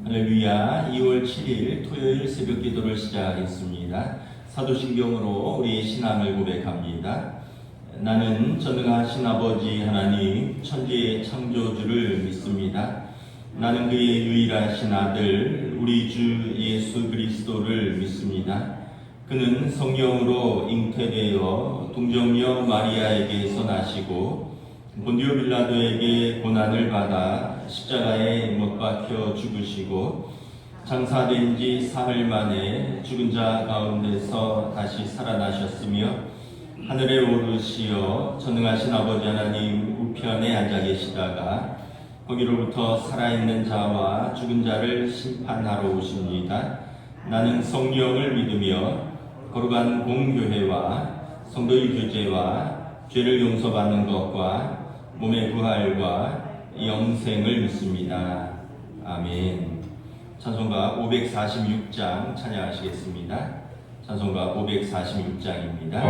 할렐루야. 2월 7일 토요일 새벽 기도를 시작하겠습니다. 사도신경으로 우리의 신앙을 고백합니다. 나는 전능하신 아버지 하나님 천지의 창조주를 믿습니다. 나는 그의 유일하신 아들 우리 주 예수 그리스도를 믿습니다. 그는 성령으로 잉태되어 동정녀 마리아에게서 나시고 본디오 빌라도에게 고난을 받아 십자가에 못 박혀 죽으시고 장사된 지 사흘 만에 죽은 자 가운데서 다시 살아나셨으며 하늘에 오르시어 전능하신 아버지 하나님 우편에 앉아 계시다가 거기로부터 살아있는 자와 죽은 자를 심판하러 오십니다. 나는 성령을 믿으며 거룩한 공교회와 성도의 교제와 죄를 용서받는 것과 몸의 부활과 영생을 믿습니다. 아멘. 찬송가 546장 찬양하시겠습니다. 찬송가 546장입니다.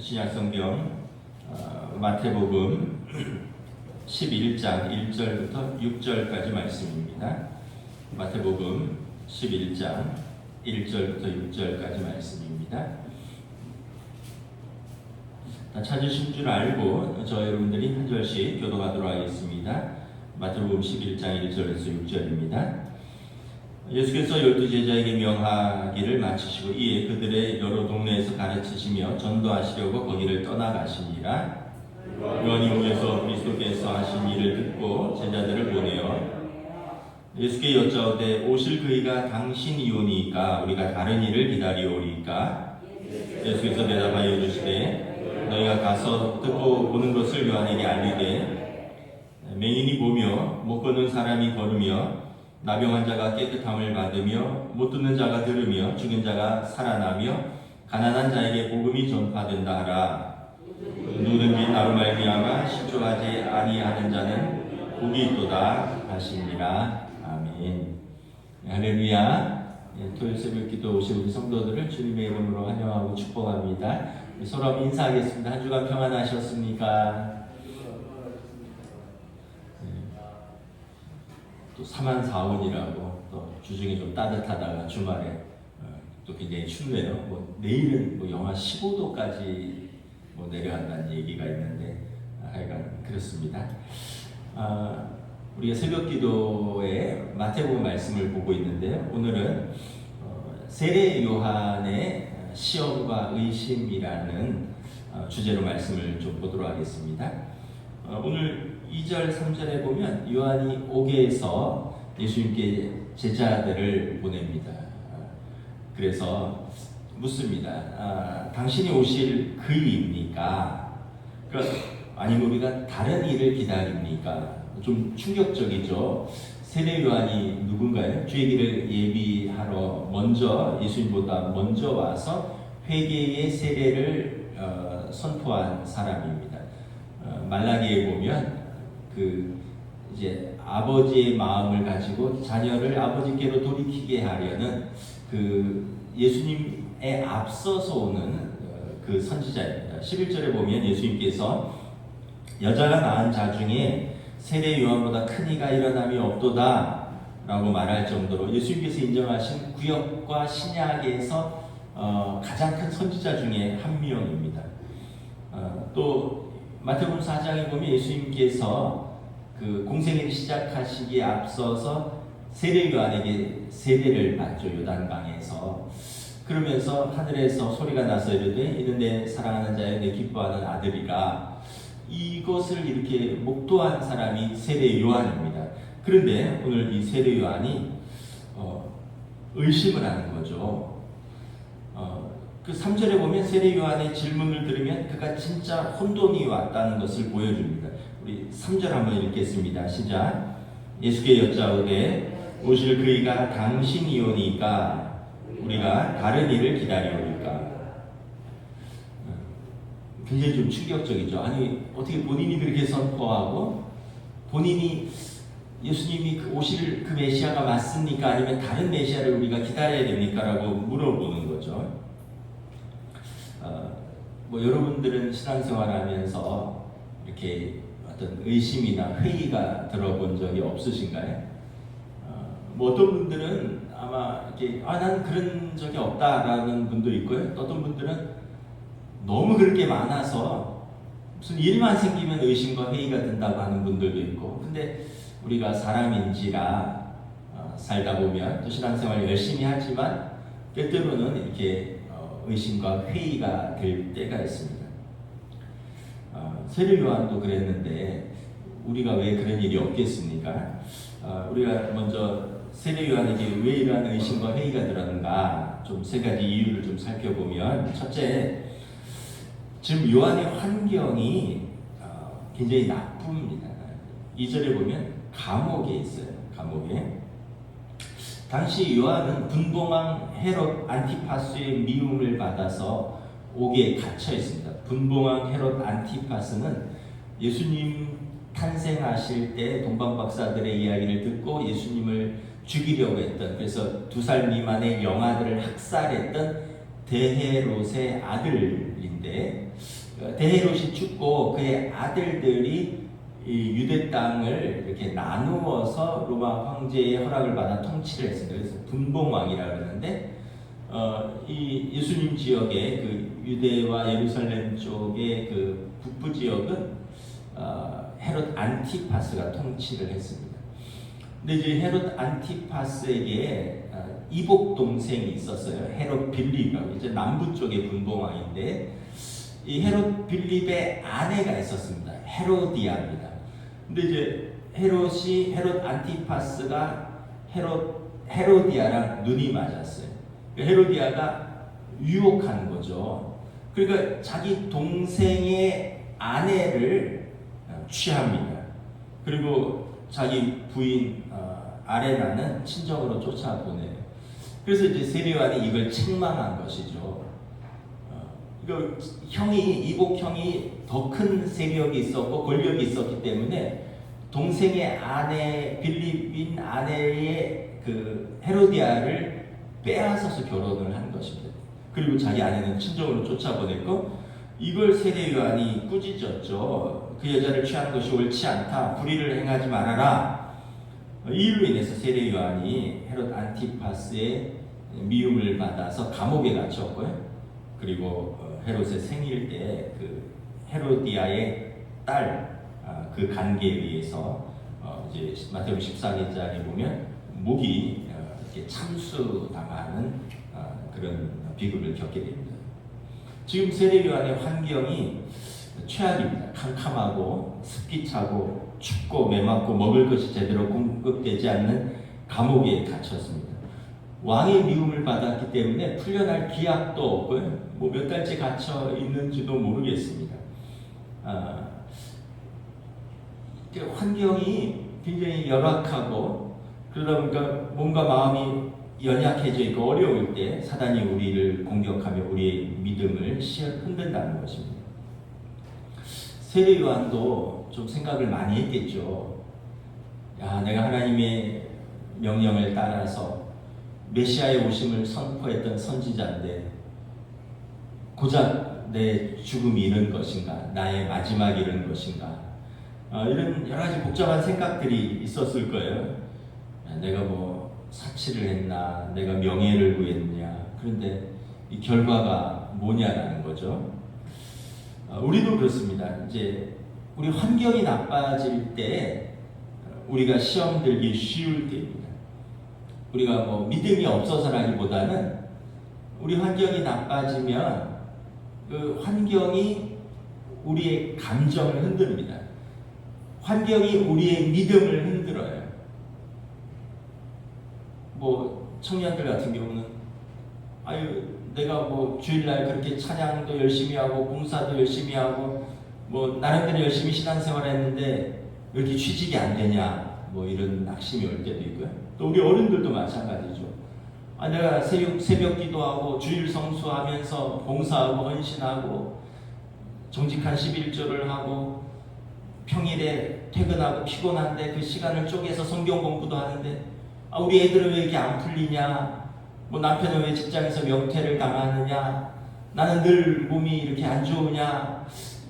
신약성경 마태복음 11장 1절부터 6절까지 말씀입니다. 마태복음 11장 1절부터 6절까지 말씀입니다. 찾으신 줄 알고 저 여러분들이 한 절씩 교독하도록 하겠습니다. 마태복음 11장 1절에서 6절입니다. 예수께서 12제자에게 명하기를 마치시고 이에 그들의 여러 동네에서 가르치시며 전도하시려고 거기를 떠나가시니라. 요한이 오에서 그리스도께서 하신 일을 듣고 제자들을 보내어 예수께 여짜오되 오실 그이가 당신이오니까 우리가 다른 일을 기다리오리까. 예수께서 대답하여 이르시되 너희가 가서 듣고 보는 것을 요한에게 알리되 맹인이 보며 못 걷는 사람이 걸으며 나병한 자가 깨끗함을 받으며 못 듣는 자가 들으며 죽은 자가 살아나며 가난한 자에게 복음이 전파된다 하라. 누구든지 나로 말미암아 실족하지 아니하는 자는 복이 있도다 하시니라. 아멘. 할렐루야. 토요일 새벽 기도 오신 우리 성도들을 주님의 이름으로 환영하고 축복합니다. 서로 인사하겠습니다. 한 주간 평안하셨습니까? 또 사만사원이라고 또 주중에 좀 따뜻하다가 주말에 또 굉장히 춥네요. 내일은 영하 15도까지 내려간다는 얘기가 있는데 하여간 그렇습니다. 우리가 새벽 기도에 마태복음 말씀을 보고 있는데요. 오늘은 세례 요한의 시험과 의심이라는 주제로 말씀을 좀 보도록 하겠습니다. 오늘 2절 3절에 보면 요한이 옥에서 예수님께 제자들을 보냅니다. 그래서 묻습니다. 당신이 오실 그이입니까? 아니면 우리가 다른 일을 기다립니까? 좀 충격적이죠. 세례 요한이 누군가요? 죄기를 예비하러 예수님보다 먼저 와서 회개의 세례를 선포한 사람입니다. 말라기에 보면 이제 아버지의 마음을 가지고 자녀를 아버지께로 돌이키게 하려는 예수님에 앞서서 오는 그 선지자입니다. 11절에 보면 예수님께서 여자가 낳은 자 중에 세례 요한보다 큰 이가 일어남이 없도다 라고 말할 정도로 예수님께서 인정하신 구약과 신약에서 가장 큰 선지자 중에 한 명입니다. 또 마태복음 4장에 보면 예수님께서 공생애를 시작하시기에 앞서서 세례 요한에게 세례를 받죠. 요단강에서. 그러면서 하늘에서 소리가 나서 이르되 이는 내 사랑하는 자여 내 기뻐하는 아들이라. 이것을 이렇게 목도한 사람이 세례 요한입니다. 그런데 오늘 이 세례 요한이 의심을 하는 거죠. 3절에 보면 세례 요한의 질문을 들으면 그가 진짜 혼돈이 왔다는 것을 보여줍니다. 우리 3절 한번 읽겠습니다. 시작. 예수께 여짜오되 오실 그이가 당신이오니까 우리가 다른 일을 기다리오니까. 굉장히 좀 충격적이죠. 아니 어떻게 본인이 그렇게 선포하고 본인이 예수님이 오실 그 메시아가 맞습니까? 아니면 다른 메시아를 우리가 기다려야 됩니까? 라고 물어보는 거죠. 여러분들은 신앙생활하면서 이렇게 어떤 의심이나 회의가 들어본 적이 없으신가요? 어떤 분들은 아마 이렇게 난 그런 적이 없다라는 분도 있고요. 어떤 분들은 너무 그럴 게 많아서 무슨 일만 생기면 의심과 회의가 든다고 하는 분들도 있고. 근데 우리가 사람인지라 살다 보면 또 신앙생활 열심히 하지만 때때로는 이렇게 의심과 회의가 될 때가 있습니다. 세례 요한도 그랬는데 우리가 왜 그런 일이 없겠습니까? 우리가 먼저 세례 요한에게 왜 이러한 의심과 회의가 들었는가 좀 세 가지 이유를 좀 살펴보면, 첫째, 지금 요한의 환경이 굉장히 나쁩니다. 2절에 보면 감옥에 있어요. 감옥에. 당시 요한은 분봉왕 헤롯 안티파스의 미움을 받아서 옥에 갇혀 있습니다. 분봉왕 헤롯 안티파스는 예수님 탄생하실 때 동방박사들의 이야기를 듣고 예수님을 죽이려고 했던, 그래서 2살 미만의 영아들을 학살했던 데헤롯의 아들인데, 데헤롯이 죽고 그의 아들들이 이 유대 땅을 이렇게 나누어서 로마 황제의 허락을 받아 통치를 했습니다. 그래서 분봉왕이라고 그러는데, 이 예수님 지역의 그 유대와 예루살렘 쪽의 그 북부 지역은 헤롯 안티파스가 통치를 했습니다. 근데 이제 헤롯 안티파스에게 이복 동생이 있었어요. 헤롯 빌립이라고. 이제 남부 쪽의 분봉왕인데, 이 헤롯 빌립의 아내가 있었습니다. 헤로디아입니다. 근데 이제 헤롯 안티파스가 헤로디아랑 눈이 맞았어요. 헤로디아가 유혹하는 거죠. 그러니까 자기 동생의 아내를 취합니다. 그리고 자기 부인 아레나는 친정으로 쫓아보내요. 그래서 이제 세례요한이 이걸 책망한 것이죠. 이거 이복 형이 더 큰 세력이 있었고 권력이 있었기 때문에 동생의 아내 빌립인 아내의 그 헤로디아를 빼앗아서 결혼을 한 것입니다. 그리고 자기 아내는 친정으로 쫓아보냈고 이걸 세례요한이 꾸짖었죠. 그 여자를 취하는 것이 옳지 않다. 불의를 행하지 말아라. 이 일로 인해서 세례요한이 헤롯 안티파스의 미움을 받아서 감옥에 갇혔고요. 그리고 헤롯의 생일 때 그 헤로디아의 딸 그 관계에 의해서 이제 마태복음 14장에 보면 목이 이렇게 참수당하는 그런 비극을 겪게 됩니다. 지금 세례요한의 환경이 최악입니다. 캄캄하고 습기 차고 춥고 메맣고 먹을 것이 제대로 공급되지 않는 감옥에 갇혔습니다. 왕의 미움을 받았기 때문에 풀려날 기약도 없고요. 뭐 몇 달째 갇혀 있는지도 모르겠습니다. 환경이 굉장히 열악하고 그러다 보니까 몸과 마음이 연약해져 있고 어려울 때 사단이 우리를 공격하며 우리의 믿음을 흔든다는 것입니다. 세례 요한도 좀 생각을 많이 했겠죠. 야, 내가 하나님의 명령을 따라서 메시아의 오심을 선포했던 선지자인데 고작 내 죽음이 이런 것인가, 나의 마지막이 이런 것인가, 이런 여러 가지 복잡한 생각들이 있었을 거예요. 내가 뭐 사치를 했나, 내가 명예를 구했냐, 그런데 이 결과가 뭐냐라는 거죠. 우리도 그렇습니다. 이제 우리 환경이 나빠질 때 우리가 시험 들기 쉬울 때입니다. 우리가 뭐 믿음이 없어서라기보다는 우리 환경이 나빠지면 그 환경이 우리의 감정을 흔듭니다. 환경이 우리의 믿음을 흔들어요. 뭐 청년들 같은 경우는 아유 내가 뭐 주일날 그렇게 찬양도 열심히 하고 봉사도 열심히 하고 뭐 나름대로 열심히 신앙생활을 했는데 왜 이렇게 취직이 안 되냐 뭐 이런 낙심이 올 때도 있고요. 또 우리 어른들도 마찬가지죠. 내가 새벽 기도하고 주일 성수하면서 봉사하고 헌신하고 정직한 11조를 하고 평일에 퇴근하고 피곤한데 그 시간을 쪼개서 성경 공부도 하는데 우리 애들은 왜 이렇게 안 풀리냐, 뭐 남편은 왜 직장에서 명퇴를 당하느냐, 나는 늘 몸이 이렇게 안 좋으냐,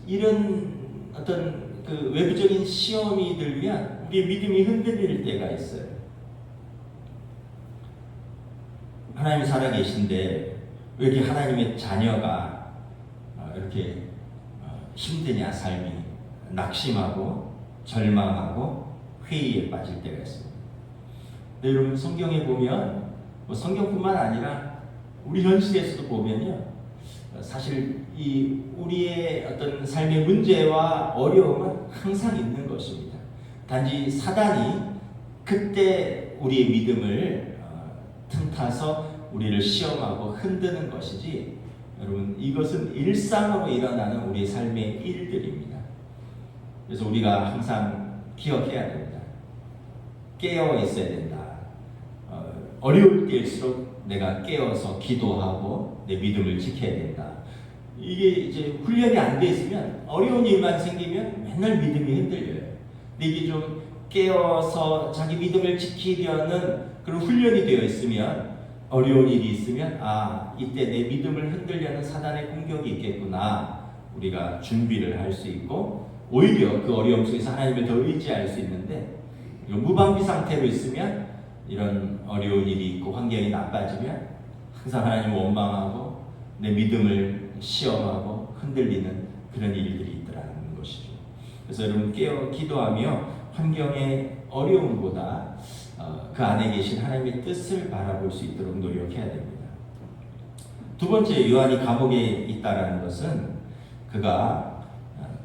이런 어떤 그 외부적인 시험이 들면 우리의 믿음이 흔들릴 때가 있어요. 하나님이 살아계신데 왜 이렇게 하나님의 자녀가 이렇게 힘드냐, 삶이 낙심하고 절망하고 회의에 빠질 때가 있습니다. 근데 여러분 성경에 보면 뭐 성경뿐만 아니라 우리 현실에서도 보면요, 사실 이 우리의 어떤 삶의 문제와 어려움은 항상 있는 것입니다. 단지 사단이 그때 우리의 믿음을 틈타서 우리를 시험하고 흔드는 것이지, 여러분 이것은 일상으로 일어나는 우리의 삶의 일들입니다. 그래서 우리가 항상 기억해야 됩니다. 깨어 있어야 된다. 어려울 때일수록 내가 깨어서 기도하고 내 믿음을 지켜야 된다. 이게 이제 훈련이 안 돼 있으면 어려운 일만 생기면 맨날 믿음이 흔들려요. 근데 이게 좀 깨어서 자기 믿음을 지키려는 그런 훈련이 되어 있으면 어려운 일이 있으면 이때 내 믿음을 흔들려는 사단의 공격이 있겠구나. 우리가 준비를 할 수 있고 오히려 그 어려움 속에서 하나님을 더 의지할 수 있는데, 무방비 상태로 있으면 이런 어려운 일이 있고 환경이 나빠지면 항상 하나님을 원망하고 내 믿음을 시험하고 흔들리는 그런 일들이 있더라는 것이죠. 그래서 여러분 깨어 기도하며 환경의 어려움보다 그 안에 계신 하나님의 뜻을 바라볼 수 있도록 노력해야 됩니다. 두 번째, 요한이 감옥에 있다라는 것은 그가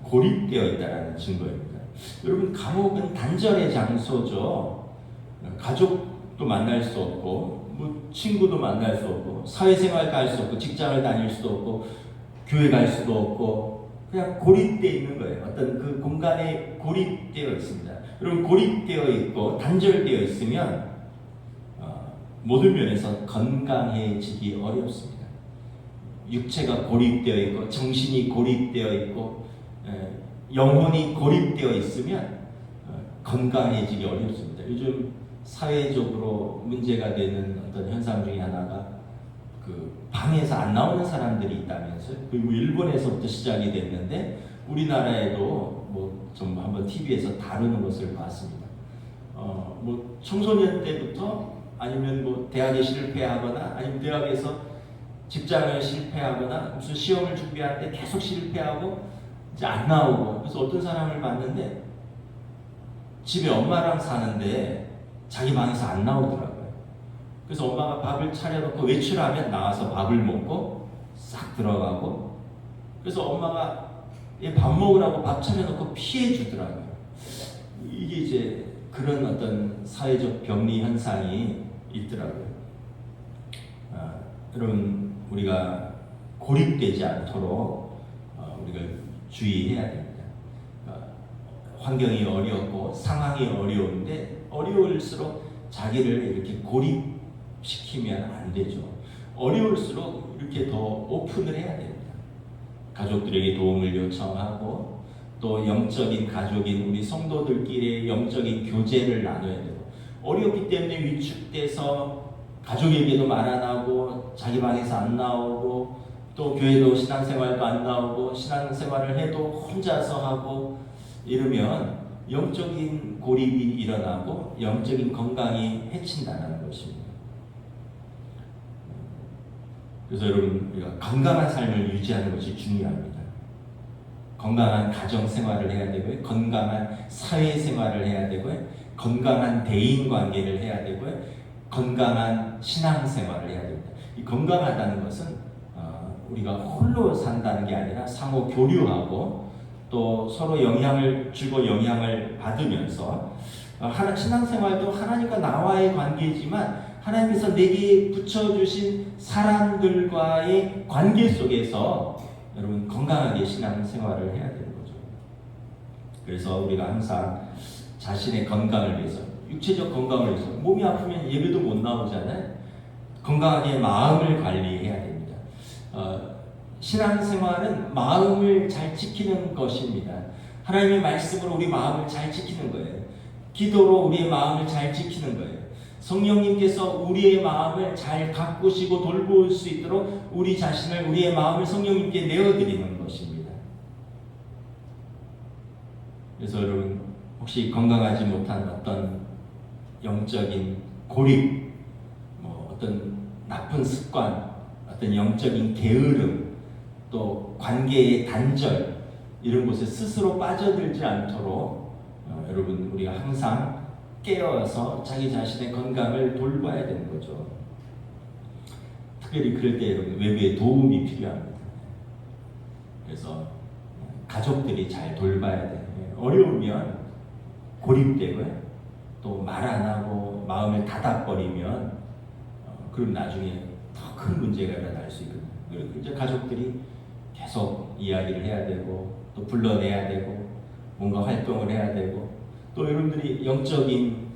고립되어 있다라는 증거입니다. 여러분 감옥은 단절의 장소죠. 가족도 만날 수 없고 뭐 친구도 만날 수 없고 사회생활도 할 수 없고 직장을 다닐 수도 없고 교회 갈 수도 없고 그냥 고립되어 있는 거예요. 어떤 그 공간에 고립되어 있습니다. 여러분 고립되어 있고 단절되어 있으면 모든 면에서 건강해지기 어렵습니다. 육체가 고립되어 있고 정신이 고립되어 있고 영혼이 고립되어 있으면 건강해지기 어렵습니다. 요즘 사회적으로 문제가 되는 어떤 현상 중에 하나가 그 방에서 안 나오는 사람들이 있다면서요. 그리고 일본에서부터 시작이 됐는데 우리나라에도 뭐 좀 한번 TV에서 다루는 것을 봤습니다. 뭐 청소년 때부터 아니면 뭐 대학에 실패하거나 아니면 대학에서 직장을 실패하거나 무슨 시험을 준비하는데 계속 실패하고 이제 안 나오고, 그래서 어떤 사람을 봤는데 집에 엄마랑 사는데 자기 방에서 안 나오더라고요. 그래서 엄마가 밥을 차려놓고 외출하면 나와서 밥을 먹고 싹 들어가고, 그래서 엄마가 얘 밥 먹으라고 밥 차려놓고 피해 주더라고요. 이게 이제 그런 어떤 사회적 병리 현상이 있더라고요. 여러분 우리가 고립되지 않도록 우리가 주의해야 됩니다. 환경이 어렵고 상황이 어려운데 어려울수록 자기를 이렇게 고립시키면 안 되죠. 어려울수록 이렇게 더 오픈을 해야 됩니다. 가족들에게 도움을 요청하고 또 영적인 가족인 우리 성도들끼리 영적인 교제를 나눠야 되고, 어렵기 때문에 위축돼서 가족에게도 말 안 하고 자기 방에서 안 나오고 또 교회도 신앙생활도 안 나오고 신앙생활을 해도 혼자서 하고 이러면 영적인 고립이 일어나고 영적인 건강이 해친다는 것입니다. 그래서 여러분 우리가 건강한 삶을 유지하는 것이 중요합니다. 건강한 가정생활을 해야 되고요. 건강한 사회생활을 해야 되고요. 건강한 대인관계를 해야 되고요. 건강한 신앙생활을 해야 됩니다. 이 건강하다는 것은 우리가 홀로 산다는 게 아니라 상호 교류하고 또 서로 영향을 주고 영향을 받으면서 신앙생활도 하나님과 나와의 관계이지만 하나님께서 내게 붙여주신 사람들과의 관계 속에서 여러분 건강하게 신앙생활을 해야 되는 거죠. 그래서 우리가 항상 자신의 건강을 위해서, 육체적 건강을 위해서, 몸이 아프면 예배도 못 나오잖아요. 건강하게 마음을 관리해야 됩니다. 신앙생활은 마음을 잘 지키는 것입니다. 하나님의 말씀으로 우리 마음을 잘 지키는 거예요. 기도로 우리의 마음을 잘 지키는 거예요. 성령님께서 우리의 마음을 잘 가꾸시고 돌볼 수 있도록 우리 자신을, 우리의 마음을 성령님께 내어드리는 것입니다. 그래서 여러분 혹시 건강하지 못한 어떤 영적인 고립, 어떤 나쁜 습관, 어떤 영적인 게으름, 또 관계의 단절, 이런 곳에 스스로 빠져들지 않도록 여러분 우리가 항상 깨어서 자기 자신의 건강을 돌봐야 되는 거죠. 특별히 그럴 때 여러분 외부의 도움이 필요합니다. 그래서 가족들이 잘 돌봐야 돼요. 어려우면 고립되고요. 또 말 안 하고 마음을 닫아버리면 그럼 나중에 더 큰 문제가 일어날 수 있거든요. 그래서 이제 가족들이 계속 이야기를 해야 되고 또 불러내야 되고 뭔가 활동을 해야 되고, 또 여러분들이 영적인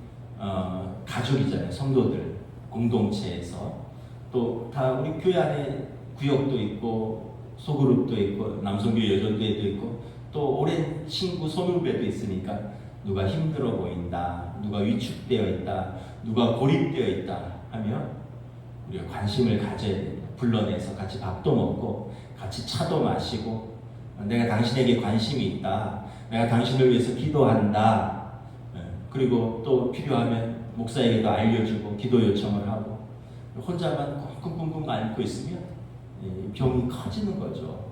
가족이잖아요. 성도들 공동체에서 또 다 우리 교회 안에 구역도 있고 소그룹도 있고 남성교회 여전교회도 있고 또 오랜 친구 선후배도 있으니까 누가 힘들어 보인다, 누가 위축되어 있다, 누가 고립되어 있다 하면 우리가 관심을 가져야 됩니다. 불러내서 같이 밥도 먹고 같이 차도 마시고, 내가 당신에게 관심이 있다, 내가 당신을 위해서 기도한다, 그리고 또 필요하면 목사에게도 알려주고 기도 요청을 하고, 혼자만 끙끙끙 앓고 있으면 병이 커지는 거죠.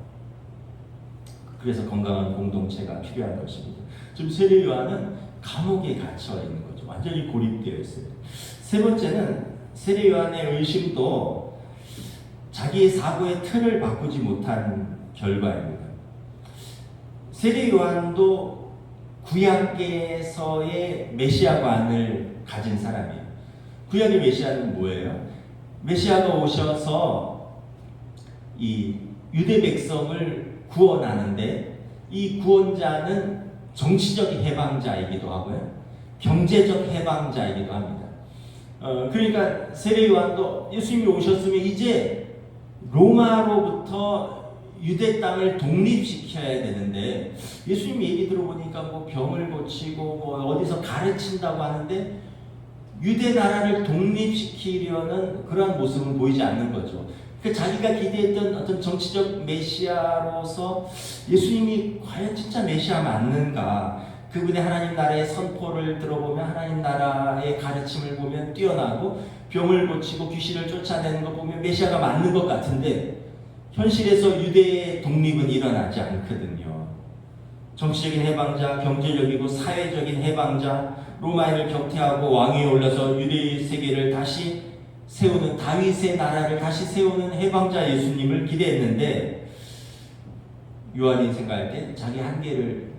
그래서 건강한 공동체가 필요한 것입니다. 지금 세례 요한은 감옥에 갇혀 있는 거죠. 완전히 고립되어 있어요. 세 번째는 세례 요한의 의심도 자기의 사고의 틀을 바꾸지 못한 결과입니다. 세례 요한도 구약에서의 메시아관을 가진 사람이에요. 구약의 메시아는 뭐예요? 메시아가 오셔서 이 유대 백성을 구원하는데 이 구원자는 정치적 해방자이기도 하고요, 경제적 해방자이기도 합니다. 그러니까 세례 요한도 예수님이 오셨으면 이제 로마로부터 유대 땅을 독립시켜야 되는데, 예수님 얘기 들어보니까 뭐 병을 고치고 뭐 어디서 가르친다고 하는데 유대 나라를 독립시키려는 그러한 모습은 보이지 않는 거죠. 그 자기가 기대했던 어떤 정치적 메시아로서 예수님이 과연 진짜 메시아 맞는가? 그분의 하나님 나라의 선포를 들어보면, 하나님 나라의 가르침을 보면 뛰어나고, 병을 고치고 귀신을 쫓아내는 거 보면 메시아가 맞는 것 같은데, 현실에서 유대의 독립은 일어나지 않거든요. 정치적인 해방자, 경제적이고 사회적인 해방자, 로마인을 격퇴하고 왕위에 올라서 유대의 세계를 다시 세우는, 다윗의 나라를 다시 세우는 해방자 예수님을 기대했는데, 요한이 생각할 때 자기 한계를,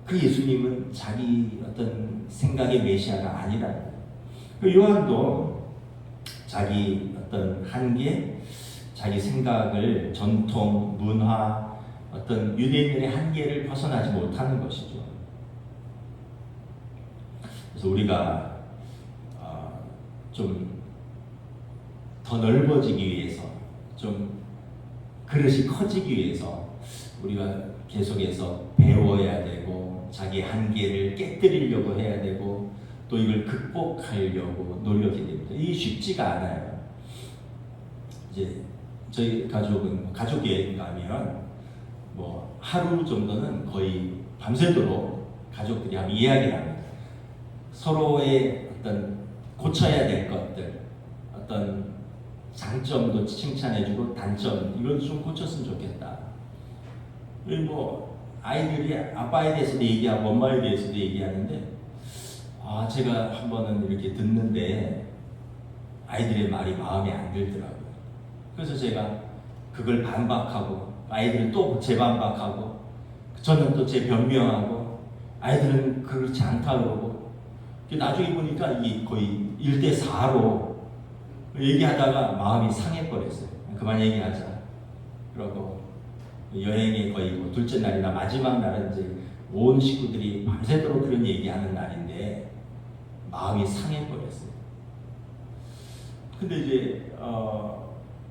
그 예수님은 자기 어떤 생각의 메시아가 아니라는 거예요. 그 요한도 자기 어떤 한계, 자기 생각을, 전통, 문화, 어떤 유대인들의 한계를 벗어나지 못하는 것이죠. 그래서 우리가 좀 더 넓어지기 위해서, 좀 그릇이 커지기 위해서 우리가 계속해서 배워야 되고, 자기 한계를 깨뜨리려고 해야 되고, 또 이걸 극복하려고 노력해야 됩니다. 이게 쉽지가 않아요. 이제 저희 가족은 가족 여행 가면 뭐 하루 정도는 거의 밤새도록 가족들이 한번 이야기를 합니다. 서로의 어떤 고쳐야 될 것들, 어떤 장점도 칭찬해주고 단점, 이걸 좀 고쳤으면 좋겠다. 뭐 아이들이 아빠에 대해서도 얘기하고 엄마에 대해서도 얘기하는데, 제가 한 번은 이렇게 듣는데 아이들의 말이 마음에 안 들더라고요. 그래서 제가 그걸 반박하고, 아이들은 또 재반박하고, 저는 또 제 변명하고, 아이들은 그렇지 않다 그러고, 나중에 보니까 이게 거의 1대4로 얘기하다가 마음이 상해버렸어요. 그만 얘기하자. 그러고 여행의 거의 뭐 둘째 날이나 마지막 날은 이제 온 식구들이 밤새도록 그런 얘기하는 날인데 마음이 상해버렸어요. 근데 이제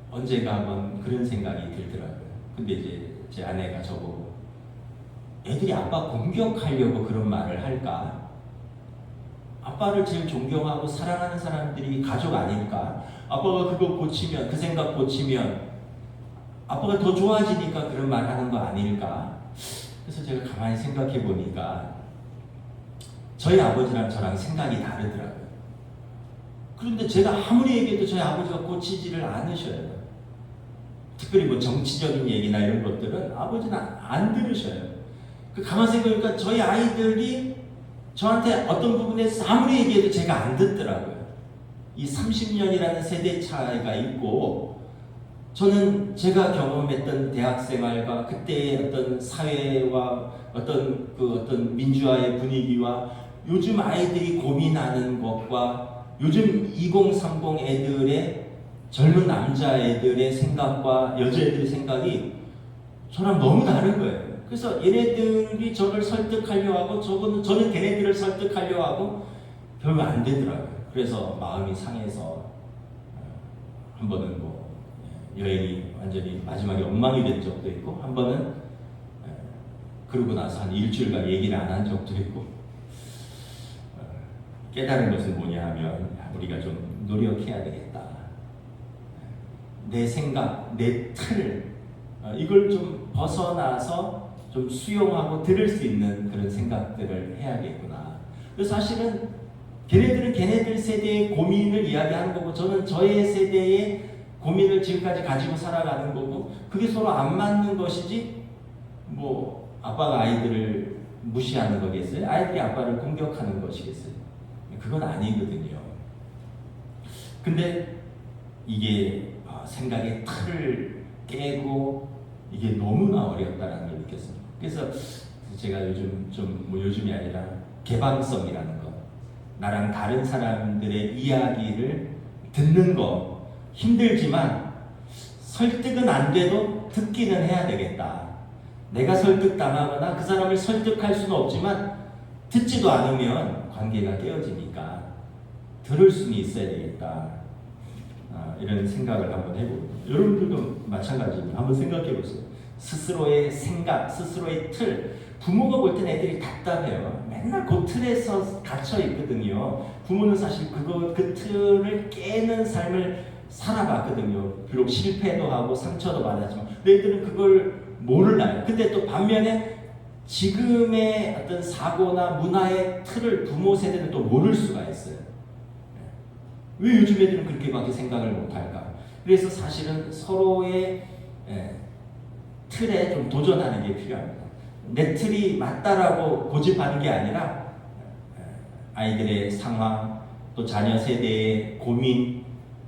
언젠가 한번 그런 생각이 들더라고요. 근데 이제 제 아내가 저보고, 애들이 아빠 공격하려고 그런 말을 할까? 아빠를 제일 존경하고 사랑하는 사람들이 가족 아닐까? 아빠가 그거 고치면, 그 생각 고치면 아빠가 더 좋아지니까 그런 말 하는 거 아닐까? 그래서 제가 가만히 생각해 보니까 저희 아버지랑 저랑 생각이 다르더라고요. 그런데 제가 아무리 얘기해도 저희 아버지가 고치지를 않으셔요. 특별히 뭐 정치적인 얘기나 이런 것들은 아버지는 안 들으셔요. 가만히 생각해보니까 저희 아이들이 저한테 어떤 부분에서 아무리 얘기해도 제가 안 듣더라고요. 이 30년이라는 세대 차이가 있고, 저는 제가 경험했던 대학 생활과 그때의 어떤 사회와 어떤 민주화의 분위기와 요즘 아이들이 고민하는 것과 요즘 2030 애들의, 젊은 남자애들의 생각과 여자애들의 생각이 저랑 너무 다른 거예요. 그래서 얘네들이 저를 설득하려 하고, 저는 걔네들을 설득하려 하고, 결국 안 되더라고요. 그래서 마음이 상해서 한 번은 뭐 여행이 완전히 마지막에 엉망이 된 적도 있고, 한 번은 그러고 나서 한 일주일간 얘기를 안 한 적도 있고, 깨달은 것은 뭐냐 하면, 우리가 좀 노력해야 되겠다. 내 생각, 내 틀, 이걸 좀 벗어나서 좀 수용하고 들을 수 있는 그런 생각들을 해야겠구나. 그래서 사실은 걔네들은 걔네들 세대의 고민을 이야기하는 거고, 저는 저의 세대의 고민을 지금까지 가지고 살아가는 거고, 그게 서로 안 맞는 것이지, 뭐 아빠가 아이들을 무시하는 거겠어요? 아이들이 아빠를 공격하는 것이겠어요? 그건 아니거든요. 근데 이게 생각의 틀을 깨고, 이게 너무나 어렵다는 걸 느꼈습니다. 그래서 제가 요즘 요즘이 아니라 개방성이라는 거, 나랑 다른 사람들의 이야기를 듣는 거 힘들지만 설득은 안 돼도 듣기는 해야 되겠다. 내가 설득당하거나 그 사람을 설득할 수는 없지만 듣지도 않으면 관계가 깨어지니까 들을 수는 있어야 되겠다. 이런 생각을 한번 해보고, 여러분들도 마찬가지입니다. 한번 생각해 보세요. 스스로의 생각, 스스로의 틀. 부모가 볼 때는 애들이 답답해요. 맨날 그 틀에서 갇혀 있거든요. 부모는 사실 그 틀을 깨는 삶을 살아봤거든요. 비록 실패도 하고 상처도 받았지만 애들은 그걸 몰라요. 근데 또 반면에 지금의 어떤 사고나 문화의 틀을 부모 세대는 또 모를 수가 있어요. 왜 요즘 애들은 그렇게밖에 생각을 못할까? 그래서 사실은 서로의 틀에 좀 도전하는 게 필요합니다. 내 틀이 맞다라고 고집하는 게 아니라 아이들의 상황, 또 자녀 세대의 고민,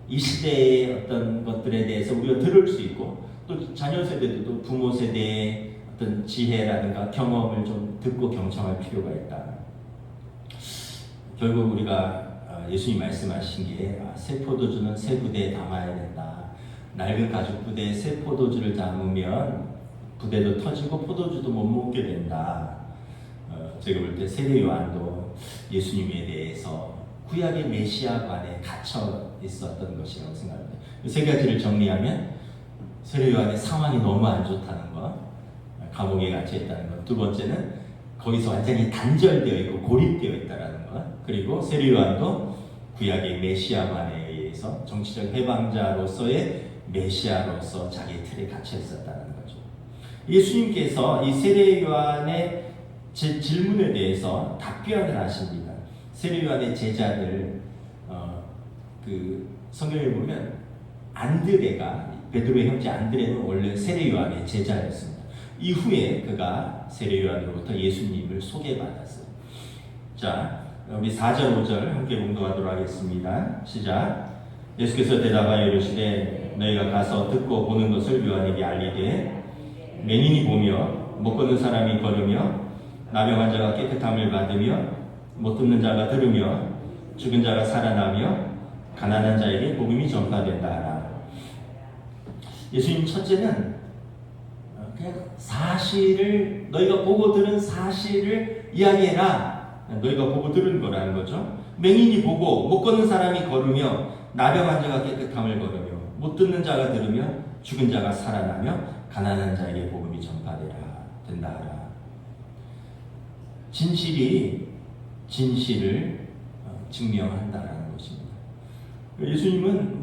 이 시대의 어떤 것들에 대해서 우리가 들을 수 있고, 또 자녀 세대도 또 부모 세대의 어떤 지혜라든가 경험을 좀 듣고 경청할 필요가 있다. 결국 우리가 예수님 말씀하신 게 새 포도주는 새 부대에 담아야 된다. 낡은 가죽 부대에 새 포도주를 담으면 부대도 터지고 포도주도 못 먹게 된다. 제가 볼 때 세례 요한도 예수님에 대해서 구약의 메시아관에 갇혀 있었던 것이라고 생각합니다. 세 가지를 정리하면 세례 요한의 상황이 너무 안 좋다는 것, 감옥에 갇혀 있다는 것. 두 번째는 거기서 완전히 단절되어 있고 고립되어 있다는 것. 그리고 세례 요한도 구약의 메시아관에 의해서 정치적 해방자로서의 메시아로서 자기 틀에 갇혀 있었다는 거죠. 예수님께서 이 세례 요한의 질문에 대해서 답변을 하십니다. 세례 요한의 제자들, 그 성경에 보면 안드레가, 베드로의 형제 안드레는 원래 세례 요한의 제자였습니다. 이후에 그가 세례 요한으로부터 예수님을 소개받았어요. 자, 우리 4절 5절 함께 봉독하도록 하겠습니다. 시작. 예수께서 대답하여 이르시되 너희가 가서 듣고 보는 것을 요한에게 알리되 맹인이 보며 못 걷는 사람이 걸으며 나병 자가 깨끗함을 받으며 못 듣는 자가 들으며 죽은 자가 살아나며 가난한 자에게 복음이 전파된다 하라. 예수님 첫째는 그냥 사실을, 너희가 보고 들은 사실을 이야기해라. 너희가 보고 들은 거라는 거죠. 맹인이 보고 못 걷는 사람이 걸으며 나병 자가 깨끗함을 걸으며 못 듣는 자가 들으며 죽은 자가 살아나며 가난한 자에게 복음이 전파되라 된다 하라. 진실이 진실을 증명한다라는 것입니다. 예수님은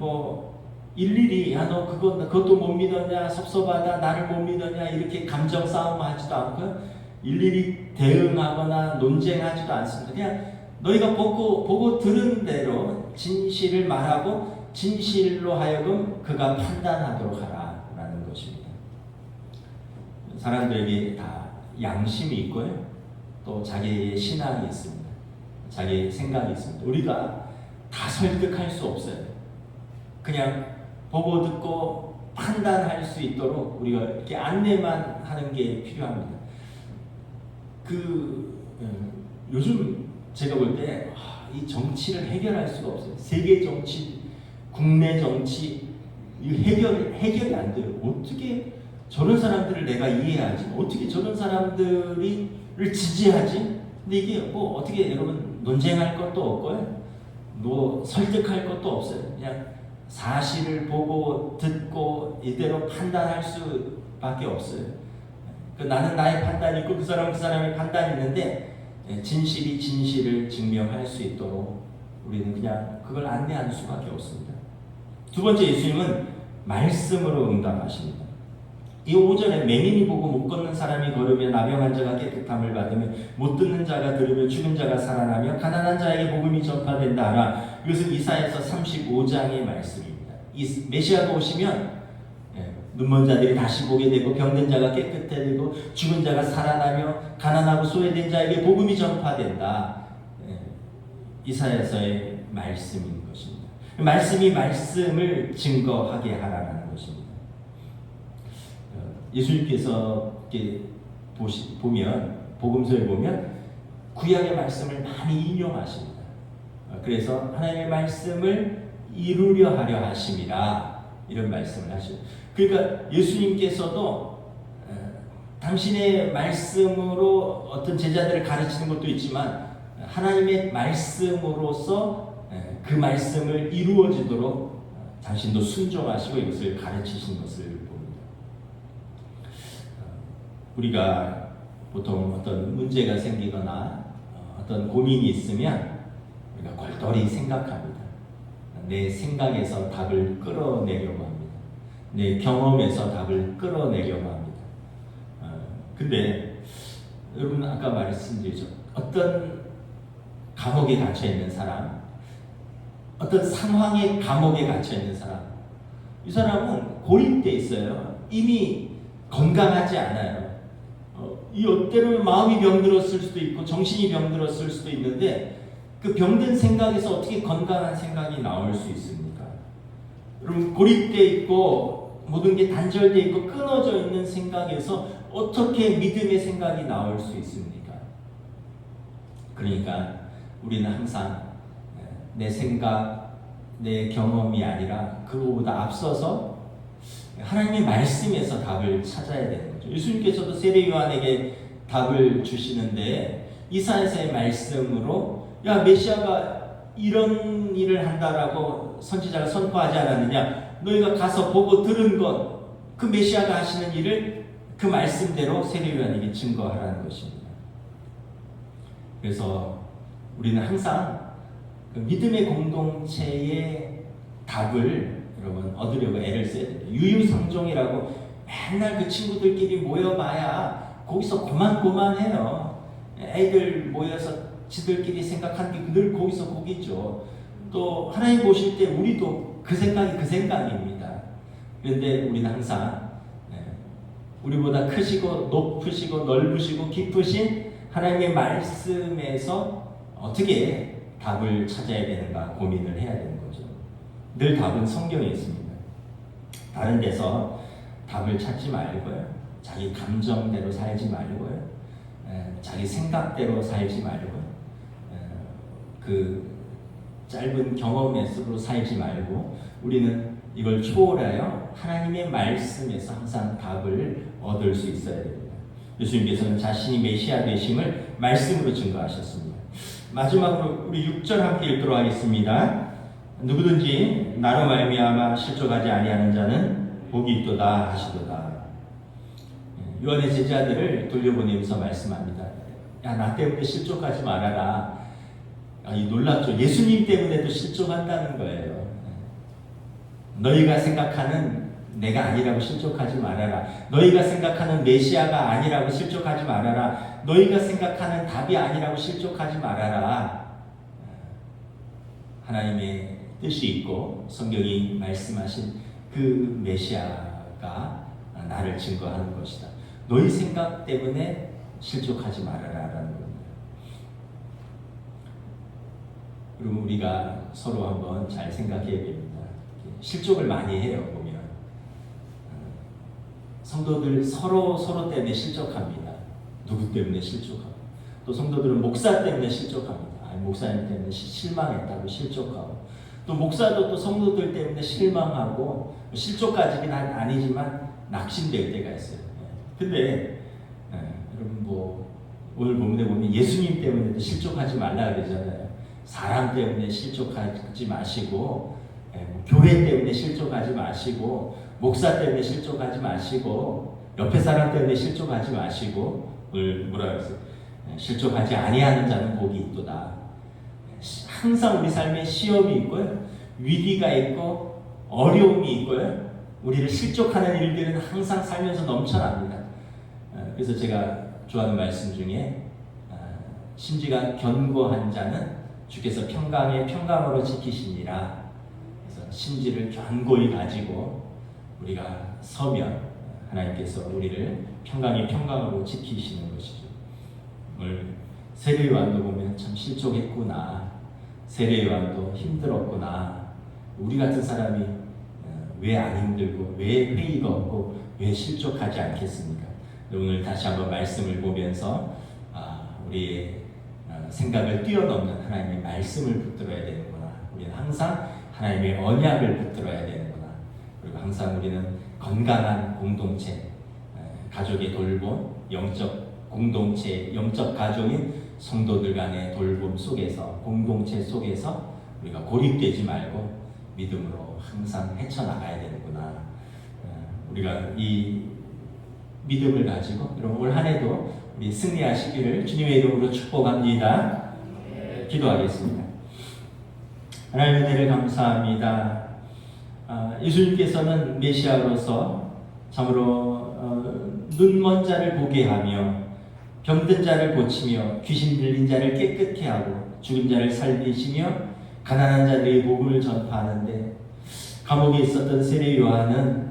일일이 너 그것도 못 믿었냐, 섭섭하다, 나를 못 믿었냐 이렇게 감정 싸움하지도 않고 일일이 대응하거나 논쟁하지도 않습니다. 그냥 너희가 보고 들은 대로 진실을 말하고 진실로 하여금 그가 판단하도록 하라라는 것입니다. 사람들에게 다 양심이 있고요, 또 자기의 신앙이 있습니다. 자기의 생각이 있습니다. 우리가 다 설득할 수 없어요. 그냥 보고 듣고 판단할 수 있도록 우리가 이렇게 안내만 하는 게 필요합니다. 요즘 제가 볼 때 이 정치를 해결할 수가 없어요. 세계 정치, 국내 정치 해결이 안 돼요. 어떻게 저런 사람들을 내가 이해하지? 어떻게 저런 사람들을 지지하지? 근데 이게 어떻게 여러분 논쟁할 것도 없고요, 설득할 것도 없어요. 그냥 사실을 보고 듣고 이대로 판단할 수밖에 없어요. 나는 나의 판단이 있고 그 사람은 그 사람의 판단이 있는데 진실이 진실을 증명할 수 있도록 우리는 그냥 그걸 안내하는 수밖에 없습니다. 두 번째, 예수님은 말씀으로 응답하십니다. 이 5절에 맹인이 보고 못 걷는 사람이 걸으며 나병 자가 깨끗함을 받으며 못 듣는 자가 들으며 죽은 자가 살아나며 가난한 자에게 복음이 전파된다 하라. 이것은 이사야서 35장의 말씀입니다. 이 메시아가 오시면 눈먼 자들이 다시 보게 되고 병든 자가 깨끗해지고 죽은 자가 살아나며 가난하고 소외된 자에게 복음이 전파된다. 이사야서의 말씀인 것입니다. 말씀이 말씀을 증거하게 하라는 것입니다. 예수님께서 이렇게 보면, 복음서에 보면 구약의 말씀을 많이 인용하십니다. 그래서 하나님의 말씀을 이루려 하려 하심이라 이런 말씀을 하시죠. 그러니까 예수님께서도 당신의 말씀으로 어떤 제자들을 가르치는 것도 있지만 하나님의 말씀으로서 그 말씀을 이루어지도록 당신도 순종하시고 이것을 가르치신 것을 봅니다. 우리가 보통 어떤 문제가 생기거나 어떤 고민이 있으면 우리가 골똘히 생각합니다. 내 생각에서 답을 끌어내려고 합니다. 내 경험에서 답을 끌어내려고 합니다. 근데 여러분 아까 말씀드렸죠. 어떤 감옥에 갇혀 있는 사람, 어떤 상황의 감옥에 갇혀 있는 사람, 이 사람은 고립돼 있어요. 이미 건강하지 않아요. 이 때로 마음이 병들었을 수도 있고 정신이 병들었을 수도 있는데 그 병든 생각에서 어떻게 건강한 생각이 나올 수 있습니까? 여러분 고립돼 있고 모든 게 단절돼 있고 끊어져 있는 생각에서 어떻게 믿음의 생각이 나올 수 있습니까? 그러니까 우리는 항상 내 생각, 내 경험이 아니라 그거보다 앞서서 하나님의 말씀에서 답을 찾아야 되는 거죠. 예수님께서도 세례 요한에게 답을 주시는데 이사야서의 말씀으로 야 메시아가 이런 일을 한다라고 선지자가 선포하지 않았느냐? 너희가 가서 보고 들은 것 그 메시아가 하시는 일을 그 말씀대로 세례 요한에게 증거하라는 것입니다. 그래서 우리는 항상 그 믿음의 공동체의 답을 여러분 얻으려고 애를 써야 됩니다. 유유상종이라고 맨날 그 친구들끼리 모여봐야 거기서 고만고만해요. 애들 모여서 지들끼리 생각하는 게 늘 거기서 거기죠. 또 하나님 보실 때 우리도 그 생각이 그 생각입니다. 그런데 우리는 항상 우리보다 크시고 높으시고 넓으시고 깊으신 하나님의 말씀에서 어떻게 답을 찾아야 되는가 고민을 해야 되는 거죠. 늘 답은 성경에 있습니다. 다른 데서 답을 찾지 말고요. 자기 감정대로 살지 말고요. 자기 생각대로 살지 말고요. 그 짧은 경험에서 살지 말고 우리는 이걸 초월하여 하나님의 말씀에서 항상 답을 얻을 수 있어야 됩니다. 예수님께서는 자신이 메시아 되심을 말씀으로 증거하셨습니다. 마지막으로 우리 6절 함께 읽도록 하겠습니다. 누구든지 나로 말미암아 실족하지 아니하는 자는 복이 있도다 하시도다. 요한의 제자들을 돌려보내면서 말씀합니다. 야, 나 때문에 실족하지 말아라. 이 놀랍죠. 예수님 때문에도 실족한다는 거예요. 너희가 생각하는 내가 아니라고 실족하지 말아라. 너희가 생각하는 메시아가 아니라고 실족하지 말아라. 너희가 생각하는 답이 아니라고 실족하지 말아라. 하나님의 뜻이 있고 성경이 말씀하신 그 메시아가 나를 증거하는 것이다. 너희 생각 때문에 실족하지 말아라라는 겁니다. 그리고 우리가 서로 한번 잘 생각해야 됩니다. 실족을 많이 해요. 보면 성도들 서로 때문에 실족합니다. 누구 때문에 실족하고 또 성도들은 목사 때문에 실족합니다. 목사님 때문에 실망했다고 실족하고 또 목사도 또 성도들 때문에 실망하고 실족까지는 아니지만 낙심될 때가 있어요. 근데 여러분 뭐 오늘 본문에 보면 예수님 때문에도 실족하지 말라 그러잖아요. 사람 때문에 실족하지 마시고 교회 때문에 실족하지 마시고 목사 때문에 실족하지 마시고 옆에 사람 때문에 실족하지 마시고 오늘 뭐라 그랬어요? 실족하지 아니하는 자는 복이 있도다. 항상 우리 삶에 시험이 있고요. 위기가 있고 어려움이 있고요. 우리를 실족하는 일들은 항상 살면서 넘쳐납니다. 그래서 제가 좋아하는 말씀 중에 심지가 견고한 자는 주께서 평강에 평강으로 지키시니라. 그래서 심지를 견고히 가지고 우리가 서면 하나님께서 우리를 평강에 평강으로 지키시는 것이죠. 오늘 세례 요한도 보면 참 실족했구나. 세례 요한도 힘들었구나. 우리 같은 사람이 왜 안 힘들고 왜 회의가 없고 왜 실족하지 않겠습니까? 오늘 다시 한번 말씀을 보면서 우리의 생각을 뛰어넘는 하나님의 말씀을 붙들어야 되는구나. 우리는 항상 하나님의 언약을 붙들어야 되는구나. 그리고 항상 우리는 건강한 공동체, 가족의 돌봄, 영적 공동체, 영적 가족인 성도들 간의 돌봄 속에서, 공동체 속에서 우리가 고립되지 말고 믿음으로 항상 헤쳐나가야 되는구나. 우리가 이 믿음을 가지고 여러분 올 한해도 우리 승리하시기를 주님의 이름으로 축복합니다. 기도하겠습니다. 하나님의 은혜를 감사합니다. 예수님께서는 메시아로서 참으로 눈먼 자를 보게 하며 병든 자를 고치며 귀신 들린 자를 깨끗게 하고 죽은 자를 살리시며 가난한 자들의 복음을 전파하는데, 감옥에 있었던 세례 요한은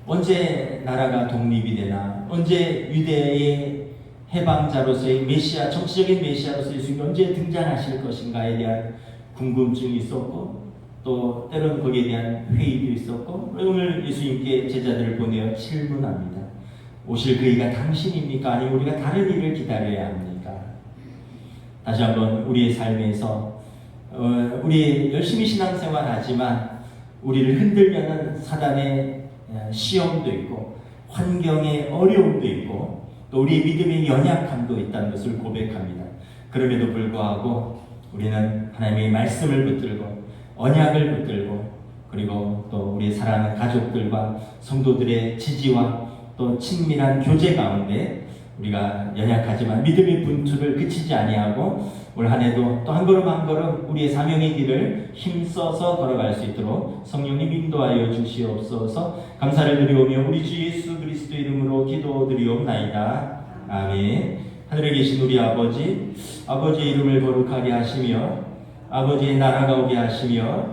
언제 나라가 독립이 되나, 언제 유대의 해방자로서의 메시아, 정치적인 메시아로서 예수님이 언제 등장하실 것인가에 대한 궁금증이 있었고, 또 때로는 거기에 대한 회의도 있었고, 오늘 예수님께 제자들을 보내어 질문합니다. 오실 그이가 당신입니까? 아니면 우리가 다른 일을 기다려야 합니까? 다시 한번 우리의 삶에서 우리 열심히 신앙생활 하지만 우리를 흔들려는 사단의 시험도 있고 환경의 어려움도 있고 또 우리의 믿음의 연약함도 있다는 것을 고백합니다. 그럼에도 불구하고 우리는 하나님의 말씀을 붙들고 언약을 붙들고, 그리고 또 우리 사랑하는 가족들과 성도들의 지지와 또 친밀한 교제 가운데 우리가 연약하지만 믿음의 분투를 그치지 아니하고 올 한해도 또 한 걸음 한 걸음 우리의 사명의 길을 힘써서 걸어갈 수 있도록 성령님 인도하여 주시옵소서. 감사를 드리오며 우리 주 예수 그리스도 이름으로 기도드리옵나이다. 아멘. 하늘에 계신 우리 아버지, 아버지의 이름을 거룩하게 하시며 아버지의 나라가 오게 하시며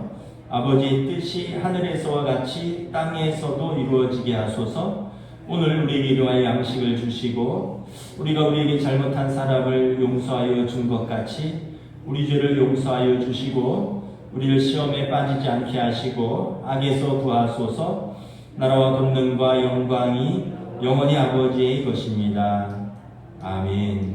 아버지의 뜻이 하늘에서와 같이 땅에서도 이루어지게 하소서. 오늘 우리에게 일용할 양식을 주시고 우리가 우리에게 잘못한 사람을 용서하여 준 것 같이 우리 죄를 용서하여 주시고 우리를 시험에 빠지지 않게 하시고 악에서 구하소서. 나라와 권능과 영광이 영원히 아버지의 것입니다. 아멘.